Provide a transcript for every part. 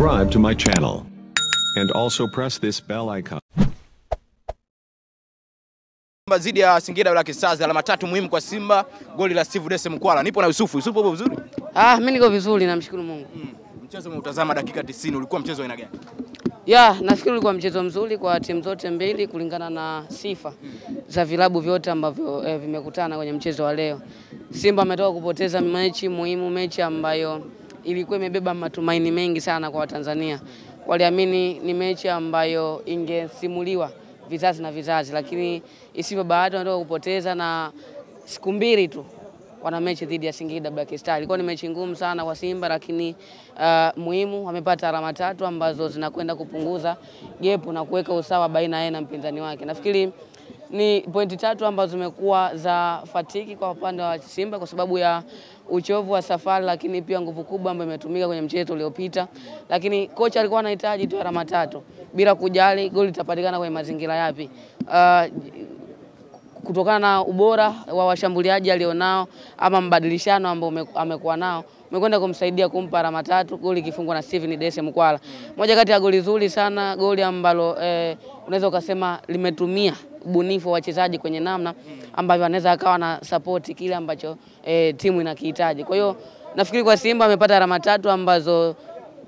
subscribe to my channel. And also press this bell icon. Zidi ya Singida Black Stars alama 3 muhimu kwa Simba, goli la Steve Dese Mkwala. Nipo na Yusufu. Yusufu upo vizuri? Mimi niko vizuri, namshukuru Mungu. Mchezo umeutazama dakika 90, ulikuwa mchezo aina gani? Nafikiri ulikuwa mchezo mzuri kwa timu zote mbili kulingana na sifa za vilabu vyote ambavyo vimekutana kwenye mchezo wa leo. Simba ametoka kupoteza mechi muhimu, mechi ambayo ilikuwa imebeba matumaini mengi sana kwa Watanzania. Waliamini ni mechi ambayo ingesimuliwa vizazi na vizazi, lakini isivyo bahati wanatoka kupoteza na siku mbili tu wana mechi dhidi ya Singida Black Stars. Ilikuwa ni mechi ngumu sana kwa Simba, lakini muhimu wamepata alama 3 ambazo zinakwenda kupunguza gap na kuweka usawa baina yake na mpinzani wake. Nafikiri ni pointi 3 ambazo zimekuwa za fatiki kwa upande wa Simba kwa sababu ya uchovu wa safari, lakini pia nguvu kubwa ambayo imetumika kwenye mchezo uliopita. Lakini kocha alikuwa anahitaji tu alama 3 bila kujali goli litapatikana kwenye mazingira yapi. Kutokana na ubora wa washambuliaji alionao ama mbadilishano ambao amekuwa nao, umekwenda kumsaidia kumpa alama 3, goli kifungwa na Steve Dese Mkwala. Moja kati ya goli zuri sana, goli ambalo unaweza ukasema limetumia ubunifu wa wachezaji kwenye namna ambavyo anaweza akawa na support kile ambacho timu inakihitaji. Kwa hiyo nafikiri kwa Simba amepata alama 3 ambazo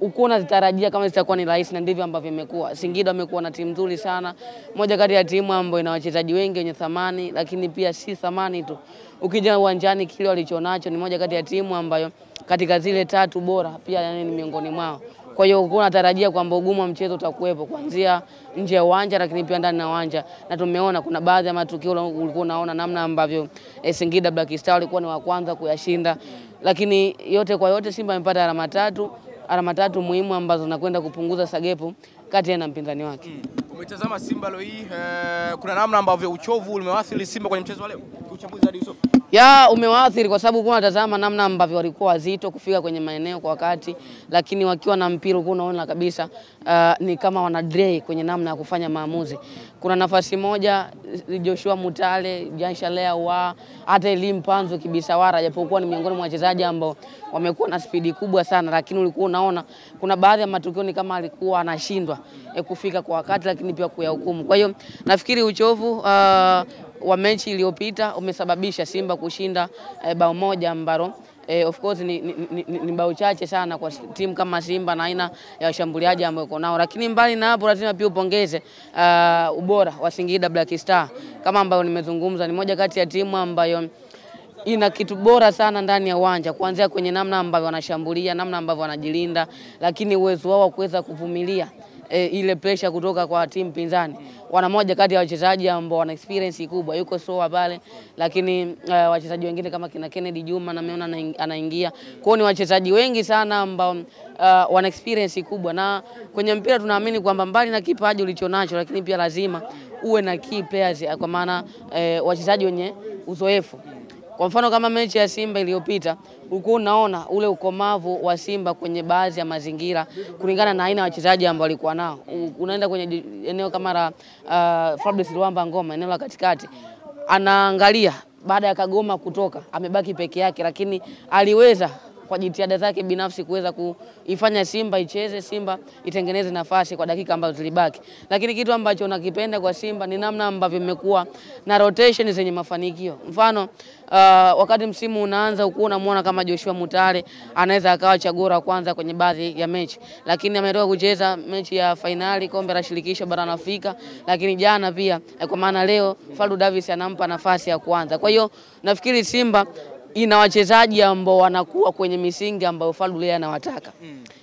ukuna zitarajia kama zitakuwa ni rahisi, na ndivyo ambavyo imekuwa. Singida amekuwa na timu nzuri sana, moja kati ya timu ambayo ina wachezaji wengi wenye thamani, lakini pia si thamani tu. Ukija uwanjani kile walichonacho, ni moja kati ya timu ambayo katika zile 3 bora pia ni miongoni mwao. Kwa hiyo ukuna tarajia kwamba ugumu wa mchezo utakuwepo kuanzia nje ya uwanja, lakini pia ndani ya uwanja. Na tumeona kuna baadhi ya matukio ulikuwa unaona namna ambavyo Singida Black Stars walikuwa ni wa kwanza kuyashinda, lakini yote kwa yote Simba amepata alama 3. Alama 3 muhimu ambazo zinakwenda kupunguza sagepu kati ya na mpinzani wake. Umetazama Simba leo hii, kuna namna ambavyo uchovu umewathiri Simba kwenye mchezo wa leo? Uchambuzi hadi Yusuf. Umewaathiri kwa sababu kuna tazama namna ambavyo walikuwa wazito kufika kwenye maeneo kwa wakati, lakini wakiwa na mpira unaona kabisa ni kama wana delay kwenye namna ya kufanya maamuzi. Kuna nafasi moja Joshua Mutale, Janshalea wa hata Elim Panzo Kibisawara, japokuwa ni miongoni mwa wachezaji ambao wamekuwa na spidi kubwa sana, lakini ulikuwa unaona kuna baadhi ya matukio ni kama alikuwa anashindwa kufika kwa wakati, lakini pia kuyahukumu. Kwa hiyo nafikiri uchovu wa mechi iliyopita umesababisha Simba kushinda bao moja ambalo of course ni bao chache sana kwa timu kama Simba na aina ya washambuliaji ambao uko nao. Lakini mbali na hapo lazima pia upongeze ubora wa Singida Black Stars. Kama ambayo nimezungumza, ni moja kati ya timu ambayo ina kitu bora sana ndani ya uwanja, kuanzia kwenye namna ambavyo wanashambulia, namna ambavyo wanajilinda, lakini uwezo wao kuweza kuvumilia ile pressure kutoka kwa timu pinzani. Wana moja kati ya wachezaji ambao wana experience kubwa, yuko Soa pale, lakini wachezaji wengine kama kina Kennedy Juma nameona anaingia. Kwa hiyo ni wachezaji wengi sana ambao wana experience kubwa, na kwenye mpira tunaamini kwamba mbali na kipaji ulichonacho, lakini pia lazima uwe na key players, kwa maana wachezaji wenye uzoefu. Kwa mfano kama mechi ya Simba iliyopita, ulikuwa unaona ule ukomavu wa Simba kwenye baadhi ya mazingira kulingana na aina ya wachezaji ambao walikuwa nao. Unaenda kwenye eneo kama la Fabrice Luamba Ngoma, eneo la katikati, anaangalia baada ya Kagoma kutoka, amebaki peke yake, lakini aliweza kwa jitihada zake binafsi kuweza kuifanya Simba icheze, Simba itengeneze nafasi kwa dakika ambazo zilibaki. Lakini kitu ambacho nakipenda kwa Simba ni namna ambavyo imekuwa na rotation zenye mafanikio. Mfano wakati msimu unaanza ukuu unamuona kama Joshua Mutale anaweza akawa chaguo la kwanza kwenye baadhi ya mechi, lakini ametoka kucheza mechi ya finali kombe la shirikisho barani Afrika, lakini jana pia kwa maana leo Faldu Davis anampa nafasi ya kwanza. Kwa hiyo nafikiri Simba ina wachezaji ambao wanakuwa kwenye misingi ambayo Faldu leo anawataka.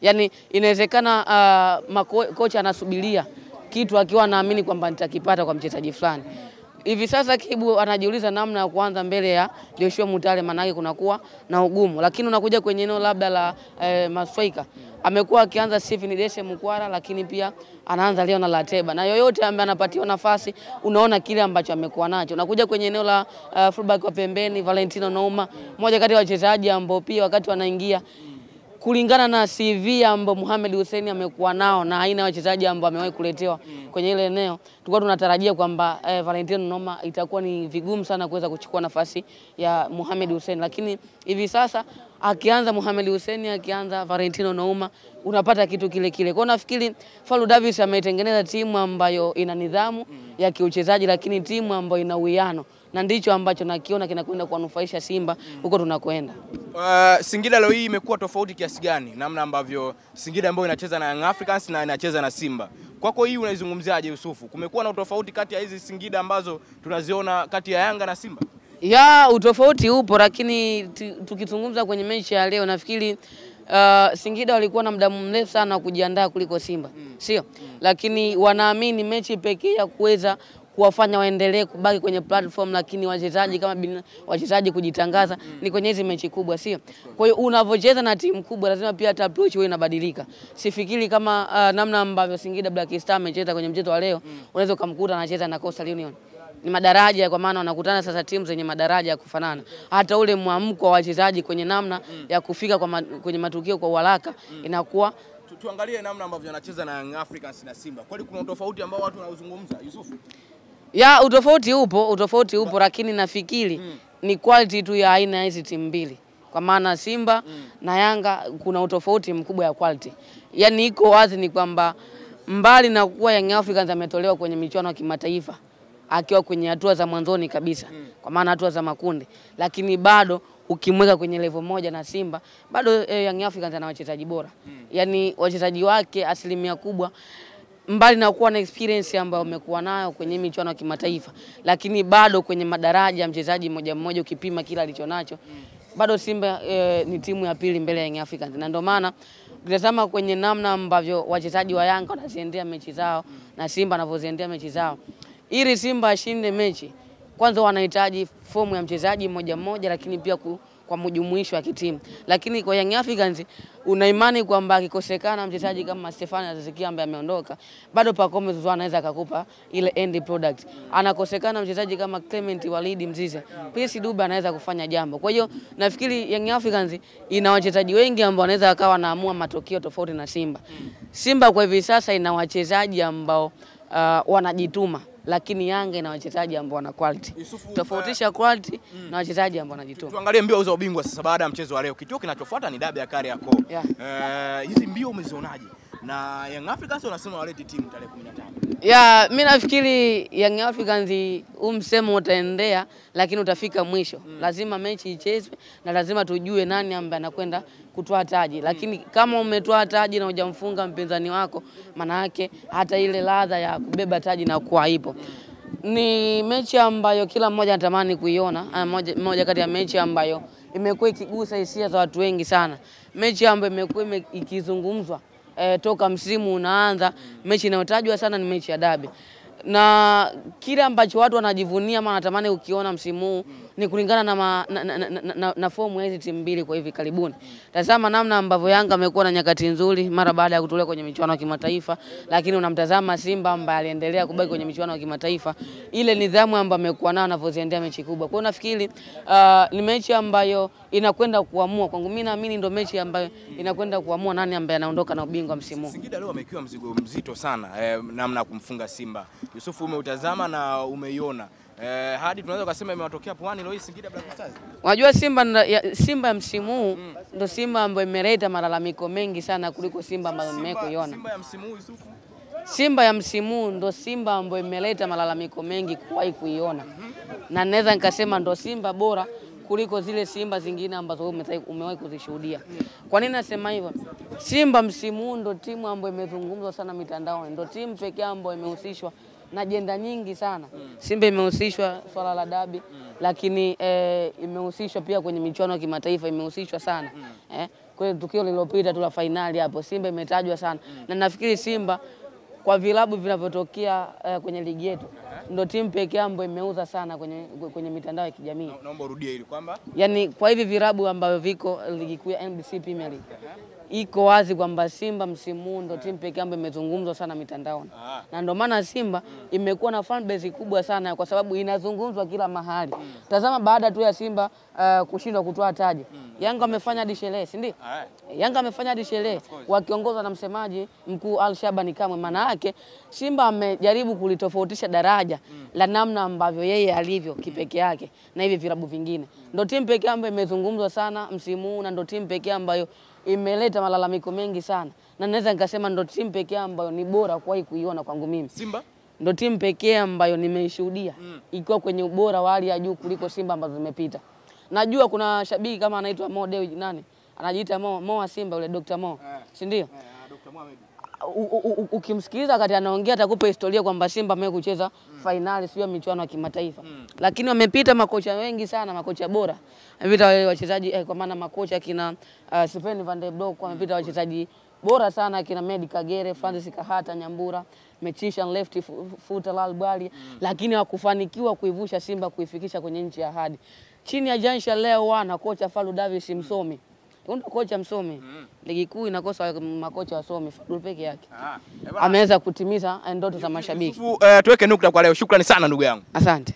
Yaani inawezekana kocha anasubiria kitu akiwa anaamini kwamba nitakipata kwa mchezaji fulani. Hivi sasa Kibu anajiuliza namna ya kuanza mbele ya Joshua Mutale, manake kunakuwa na ugumu. Lakini unakuja kwenye eneo labda la mastrika, amekuwa akianza Steve Dese Mkwala, lakini pia anaanza Leon Lateba, na yoyote ambaye anapatiwa nafasi unaona kile ambacho amekuwa nacho. Unakuja kwenye eneo la fullback wa pembeni Valentino Nouma, mmoja kati ya wachezaji ambao pia wakati wanaingia kulingana na CV ambao Mohamed Hussein amekuwa nao na aina ya wachezaji ambao amewahi kuletewa kwenye ile eneo, tulikuwa tunatarajia kwamba Valentino Noma itakuwa ni vigumu sana kuweza kuchukua nafasi ya Mohamed Hussein, lakini hivi sasa akianza Mohamed Hussein, akianza Valentino Noma, unapata kitu kile kile. Kwa nafikiri Fadlu Davis ametengeneza timu ambayo ina nidhamu ya kiuchezaji, lakini timu ambayo ina uwiano, na ndicho ambacho nakiona kinakwenda kuwanufaisha Simba huko tunakwenda. Singida leo hii imekuwa tofauti kiasi gani namna ambavyo Singida ambayo inacheza na Young Africans na inacheza na Simba? Kwako hii unaizungumziaje Yusufu? Kumekuwa na utofauti kati ya hizi Singida ambazo tunaziona kati ya Yanga na Simba? Ya, utofauti upo, lakini tukizungumza kwenye mechi ya leo nafikiri Singida walikuwa na muda mrefu sana kujiandaa kuliko Simba. Sio? Lakini wanaamini mechi pekee ya kuweza kuwafanya waendelee kubaki kwenye platform, lakini wachezaji kama wachezaji kujitangaza ni kwenye hizi mechi kubwa, sio? Kwa hiyo unavocheza na timu kubwa lazima pia hata approach wewe inabadilika. Sifikiri kama namna ambavyo Singida Black Star amecheza kwenye mchezo wa leo, unaweza kumkuta anacheza na Coastal Union. Ni madaraja, kwa maana wanakutana sasa timu zenye madaraja ya kufanana. Hata ule mwamko wa wachezaji kwenye namna ya kufika kwenye matukio kwa haraka inakuwa. Tuangalie namna ambavyo wanacheza na Young Africans na Simba. Kwani kuna utofauti ambao watu wanauzungumza, Yusufu? Ya, utofauti upo, lakini nafikiri ni quality tu ya aina hizi timu mbili. Kwa maana Simba na Yanga kuna utofauti mkubwa ya quality. Yaani iko wazi ni kwamba mbali na kuwa Young Africans ametolewa kwenye michuano ya kimataifa akiwa kwenye hatua za mwanzoni kabisa, kwa maana hatua za makundi, lakini bado ukimweka kwenye level moja na Simba, bado Young Africans ana wachezaji bora. Yaani wachezaji wake asilimia kubwa, mbali na kuwa na experience ambayo umekuwa nayo kwenye michuano ya kimataifa, lakini bado kwenye madaraja mchezaji mmoja mmoja ukipima kila alichonacho, bado Simba ni timu ya pili mbele ya Young Africans. Na ndio maana ukitazama kwenye namna ambavyo wachezaji wa Yanga wanaziendea mechi zao na Simba anavyoziendea mechi zao, ili Simba ashinde mechi, kwanza wanahitaji fomu ya mchezaji mmoja mmoja, lakini pia kwa mjumuisho wa kitimu. Lakini kwa Young Africans una imani kwamba akikosekana mchezaji kama Stefan Azizikia ambaye ameondoka, bado Pacome Zouzoua anaweza akakupa ile end product. Anakosekana mchezaji kama Clement Walid Mzize, Prince Dube anaweza kufanya jambo. Kwa hiyo nafikiri Young Africans ina wachezaji wengi ambao wanaweza akawa wanaamua matokeo tofauti na Simba. Simba kwa hivi sasa ina wachezaji ambao wanajituma, lakini Yanga ina wachezaji ambao wana quality. Tofautisha quality na wachezaji ambao wanajituma. Tuangalie mbio za ubingwa sasa baada ya mchezo wa leo. Kituo kinachofuata ni dabi ya Kariakoo. Hizi mbio umezionaje? Na Young Africans wanasema walete timu tarehe 15. Mimi nafikiri Young Africans msemo utaendea, lakini utafika mwisho. Lazima mechi ichezwe na lazima tujue nani ambaye anakwenda kutoa taji. Lakini kama umetoa taji na hujamfunga mpinzani wako, maana yake hata ile ladha ya kubeba taji na kuwa ipo. Ni mechi ambayo kila mmoja anatamani kuiona, moja kati ya mechi ambayo imekuwa ikigusa hisia za watu wengi sana. Mechi ambayo imekuwa ikizungumzwa toka msimu unaanza, mechi inayotajwa sana ni mechi ya dabi. Na kile ambacho watu wanajivunia ama wanatamani ukiona msimu huu ni kulingana na fomu ya hizi timu mbili kwa hivi karibuni. Tazama namna ambavyo Yanga amekuwa na nyakati nzuri mara baada ya kutolewa kwenye michuano ya kimataifa, lakini unamtazama Simba ambaye aliendelea kubaki kwenye michuano ya kimataifa, ile nidhamu ambayo amekuwa nayo anavyoziendea mechi kubwa. Kwa hiyo nafikiri ni mechi ambayo inakwenda kuamua. Kwangu mimi naamini ndio mechi ambayo inakwenda kuamua nani ambaye anaondoka na ubingwa msimu. Singida leo amekiwa mzigo mzito sana namna ya kumfunga Simba. Yusufu, umeutazama na umeiona. Hadi tunaweza kusema imewatokea puani leo hii Singida Black Stars. Unajua Simba ya msimu huu ndio Simba ambayo imeleta malalamiko mengi sana kuliko Simba ambayo nimekuiona. Simba ya msimu huu Yusufu. Simba ya msimu huu ndio Simba ambayo imeleta malalamiko mengi kuwahi kuiona. Na naweza nikasema ndio Simba bora kuliko zile Simba zingine ambazo umewahi kuzishuhudia. Kwa nini nasema hivyo? Simba msimu huu ndio timu ambayo imezungumzwa sana mitandaoni, ndio timu pekee ambayo imehusishwa na ajenda nyingi sana. Simba imehusishwa swala la dabi, lakini imehusishwa pia kwenye michuano ya kimataifa, imehusishwa sana. Kwa hiyo tukio lililopita tu la finali hapo Simba imetajwa sana. Na nafikiri Simba kwa vilabu vinavyotokea kwenye ligi yetu ndio timu pekee ambayo imeuza sana kwenye mitandao ya kijamii. Naomba urudie ili kwamba yani kwa hivi vilabu ambavyo viko ligi kuu ya NBC Premier League, iko wazi kwamba Simba msimu huu ndio timu pekee ambayo imezungumzwa sana mitandaoni. Na ndio maana Simba imekuwa na fan base kubwa sana kwa sababu inazungumzwa kila mahali. Tazama baada tu ya Simba kushindwa kutoa taji. Yanga amefanya hadi sherehe, si ndio? Yanga amefanya hadi sherehe wakiongozwa na msemaji mkuu Al Shabani Kamwe. Maana yake Simba amejaribu kulitofautisha daraja la namna ambavyo yeye alivyo kipekee yake na hivi vilabu vingine. Ndio timu pekee ambayo imezungumzwa sana msimu huu na ndio timu pekee ambayo imeleta malalamiko mengi sana. Na naweza nikasema ndio timu pekee ambayo ni bora kuwahi kuiona kwangu mimi. Simba ndio timu pekee ambayo nimeishuhudia ikiwa kwenye ubora wa hali ya juu kuliko Simba ambazo zimepita. Najua kuna shabiki kama anaitwa Mo Dewji nani? Anajiita Mo wa Simba yule Dr. Mo. Si ndio? Dr. Mohamed. Ukimsikiliza wakati anaongea atakupa historia kwamba Simba amewahi kucheza finali sio michuano ya kimataifa. Lakini wamepita makocha wengi sana, makocha bora. Wamepita wachezaji kwa maana makocha kina Sven van der Broek, wamepita wachezaji bora sana kina Medi Kagere, Francis Kahata, Nyambura, Mechishan Lefty Futa Lalbali, lakini hawakufanikiwa kuivusha Simba kuifikisha kwenye nchi ya ahadi. Chini ya Jansha leo wana kocha Falu Davis msomi. Ndio kocha msomi. Ligi kuu inakosa makocha wasomi, Fadul peke yake. Ameweza kutimiza ndoto za mashabiki. Tuweke nukta kwa leo. Shukrani sana ndugu yangu. Asante.